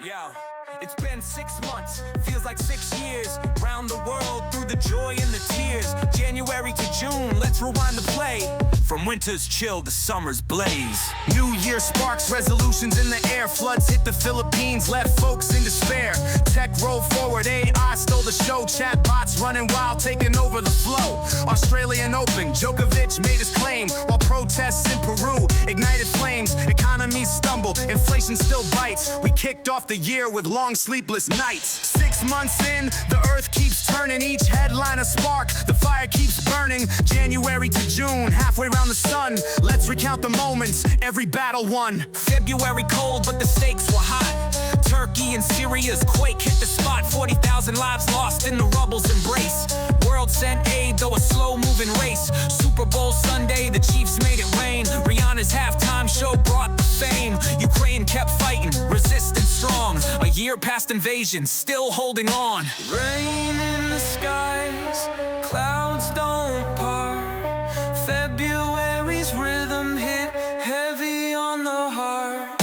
Yo, it's been 6 months, feels like 6 years. Round the world through the joy and the tears. January to June, let's rewind the play. From winter's chill to summer's blaze. New Year sparks, resolutions in the air. Floods hit the Philippines, left folks in despair. Tech rolled forward, AI stole the show. Chatbots running wild, taking over the flow. Australian Open, Djokovic made his claim. While protests in Peru ignited flames. Economies stumble, inflation still bites. We kicked off the year with long sleepless nights. 6 months in, the earth keeps turning. Each headline a spark, the fire keeps burning. January to June, halfway around the sun. Let's recount the moments, every battle won. February cold, but the stakes were hot. Turkey and Syria's quake hit the spot. 40,000 lives lost in the rubble's embrace. World sent aid, though a slow-moving race. Super Bowl Sunday, the Chiefs made it rain. Rihanna's halftime show brought the fame. Ukraine kept fighting, resistant strong. A year past invasion, still holding on. Rain in the skies, clouds don't part. February's rhythm hit heavy on the heart.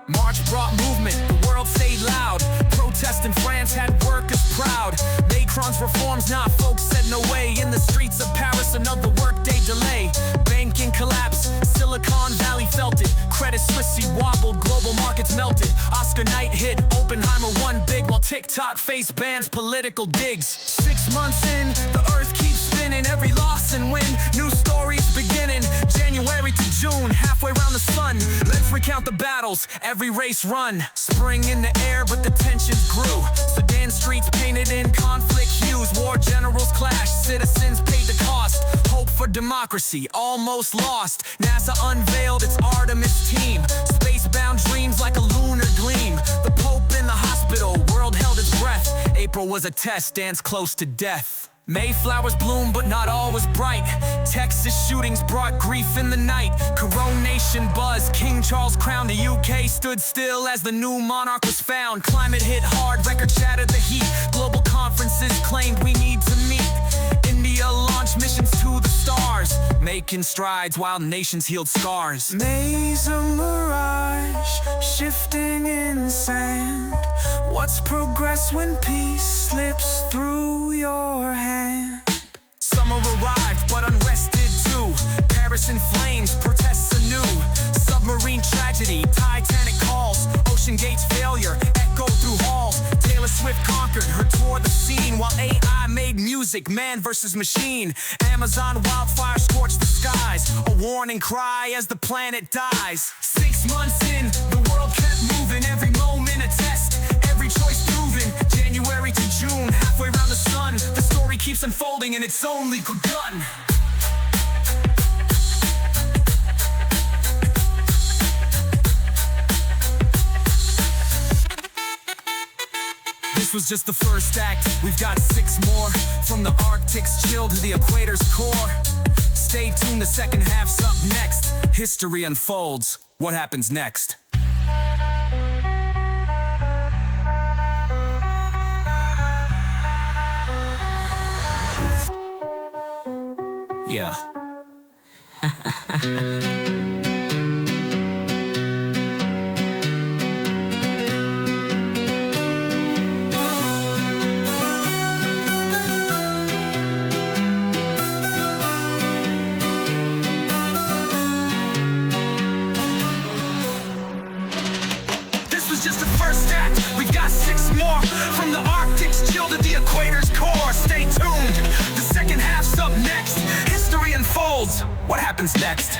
March brought movement, the world stayed loud. Protest in France had workers proud. Macron's reforms, nah, folks said no way. In the streets of Paris, another workday delay. Banking collapse, Silicon Valley felt it. Credit Suisse wobbled, global markets melted. Oscar night hit, Oppenheimer won big. While TikTok face bans political digs. 6 months in, the earth keeps spinning. Every loss and win, new stories beginning. January to June, halfway around the sun. Let's recount the battles, every race run. Spring in the air, but the tensions grew. Sudan streets painted in conflict hues. War generals clashed, citizens paid the cost. Hope for democracy, almost lost. NASA unveiled its Artemis team. Spacebound dreams like a lunar gleam. The Pope in the hospital, world held its breath. April was a test, dance close to death. Mayflowers bloom, but not all was bright. Texas shootings brought grief in the night. Coronation buzz, King Charles crowned. The UK stood still as the new monarch was found. Climate hit hard, record shattered the heat. Global conferences claimed we need to meet. India launched missions to the stars, making strides while nations healed scars. May's a mirage, shifting in sand. What's progress when peace slips through your hand? Summer arrived, but unrest did too. Paris in flames, protests anew. Submarine tragedy, Titanic calls. Ocean gates failure, echo through halls. Taylor Swift conquered, her tore the scene. While AI made music, man versus machine. Amazon wildfire scorched the skies. A warning cry as the planet dies. 6 months in, the world kept moving. Every moment a test, every choice proven. January to June, halfway around the sun. The story keeps unfolding and it's only begun. This was just the first act, we've got 6 more. From the Arctic's chill to the equator's core. Stay tuned, the second half's up next. History unfolds, what happens next? Yeah. Just the first act, we've got 6 more. From the Arctic's chill to the equator's core. Stay tuned, the second half's up next. History unfolds, what happens next?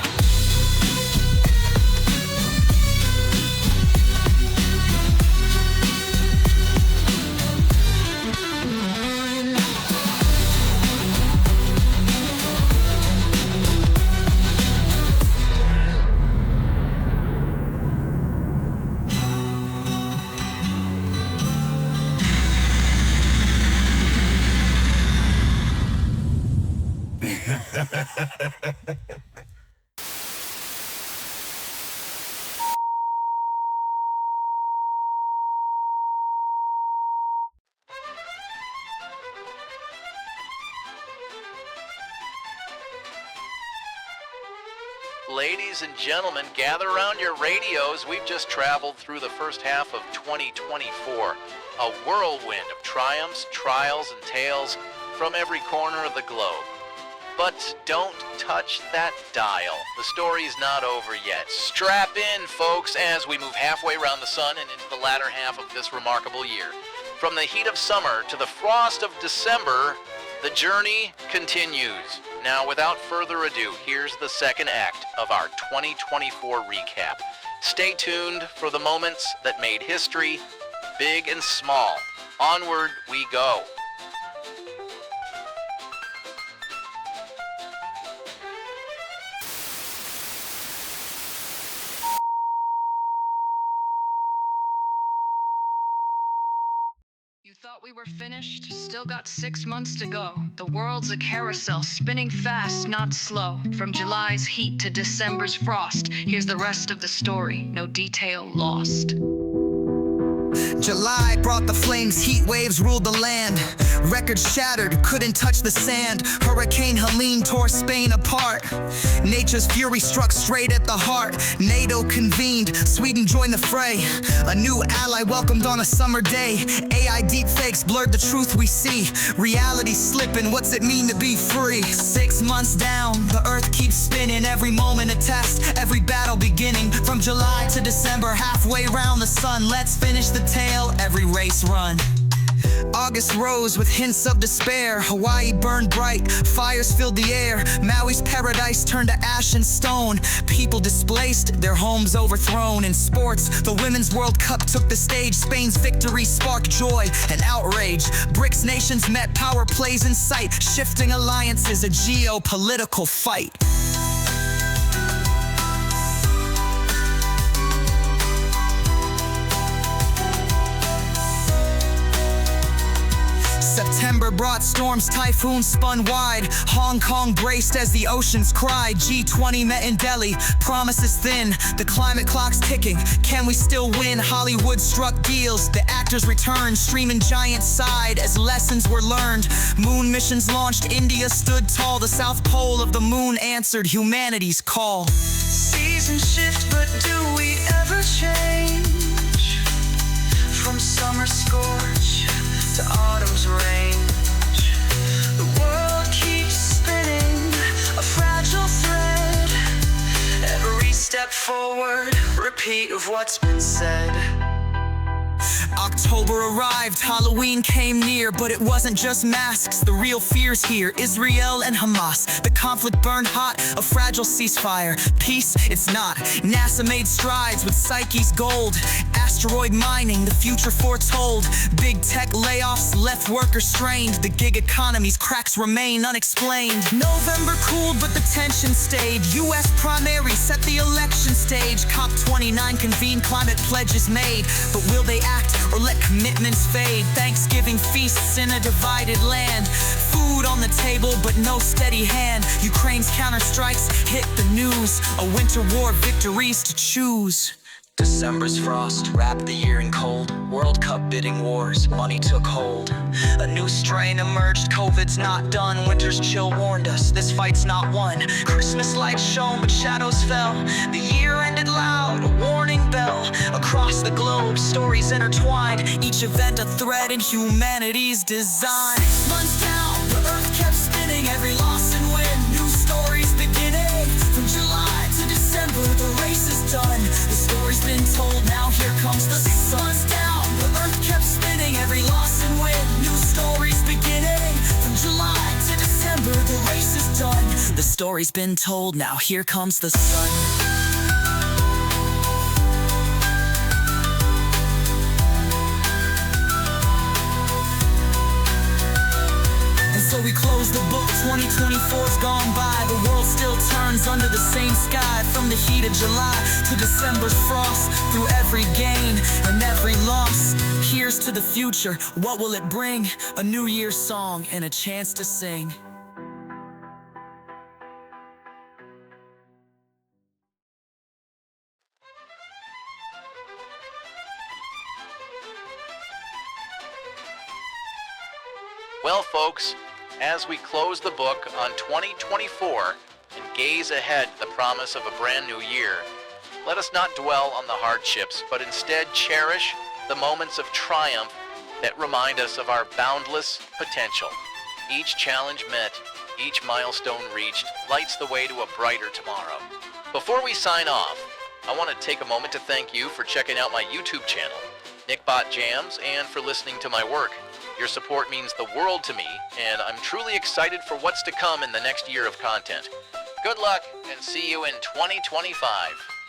ladies and gentlemen, gather around your radios. We've just traveled through the first half of 2024. A whirlwind of triumphs, trials, and tales from every corner of the globe. But don't touch that dial. The story's not over yet. Strap in, folks, as we move halfway around the sun and into the latter half of this remarkable year. From the heat of summer to the frost of December, the journey continues. Now, without further ado, here's the second act of our 2024 recap. Stay tuned for the moments that made history, big and small. Onward we go. You thought we were finished? Still got 6 months to go. The world's a carousel, spinning fast, not slow. From July's heat to December's frost, here's the rest of the story, no detail lost. July brought the flames, heat waves ruled the land. Records shattered, couldn't touch the sand. Hurricane Helene tore Spain apart. Nature's fury struck straight at the heart. NATO convened, Sweden joined the fray. A new ally welcomed on a summer day. AI deepfakes blurred the truth we see. Reality slipping, what's it mean to be free? 6 months down, the earth keeps spinning. Every moment a test, every battle beginning. From July to December, halfway round the sun. Let's finish the tale, every race run. August rose with hints of despair. Hawaii burned bright, fires filled the air. Maui's paradise turned to ash and stone. People displaced, their homes overthrown. In sports, the Women's World Cup took the stage. Spain's victory sparked joy and outrage. BRICS nations met, power plays in sight. Shifting alliances, a geopolitical fight. September brought storms, typhoons spun wide. Hong Kong braced as the oceans cried. G20 met in Delhi, promises thin. The climate clock's ticking, can we still win? Hollywood struck deals, the actors returned. Streaming giants sighed as lessons were learned. Moon missions launched, India stood tall. The South Pole of the moon answered humanity's call. Seasons shift, but do we ever change? From summer scorch to autumn's range, the world keeps spinning, a fragile thread. Every step forward, repeat of what's been said. October arrived, Halloween came near, but it wasn't just masks, the real fear's here. Israel and Hamas, the conflict burned hot, a fragile ceasefire. Peace, it's not. NASA made strides with Psyche's gold. Asteroid mining, the future foretold. Big tech layoffs left workers strained. The gig economy's cracks remain unexplained. November cooled, but the tension stayed. US primary set the election stage. COP29 convened, climate pledges made. But will they act or let commitments fade? Thanksgiving feasts in a divided land. Food on the table, but no steady hand. Ukraine's counterstrikes hit the news. A winter war, victories to choose. December's frost wrapped the year in cold. World Cup bidding wars, money took hold. A new strain emerged, COVID's not done. Winter's chill warned us, this fight's not won. Christmas lights shone, but shadows fell. The year ended loud, a warning bell. Across the globe, stories intertwined. Each event a thread in humanity's design. 6 months down, the earth kept spinning. Every loss and win, new stories beginning. From July to December, the race is done. The story's been told, now here comes the sun. 6 months down, the earth kept spinning. Every loss and win, new stories beginning. From July to December, the race is done. The story's been told, now here comes the sun. So we close the book, 2024's gone by. The world still turns under the same sky. From the heat of July to December's frost. Through every gain and every loss, here's to the future, what will it bring? A New Year's song and a chance to sing. Well, folks, as we close the book on 2024, and gaze ahead to the promise of a brand new year, let us not dwell on the hardships, but instead cherish the moments of triumph that remind us of our boundless potential. Each challenge met, each milestone reached, lights the way to a brighter tomorrow. Before we sign off, I want to take a moment to thank you for checking out my YouTube channel, Nickbot Jams, and for listening to my work. Your support means the world to me, and I'm truly excited for what's to come in the next year of content. Good luck, and see you in 2025.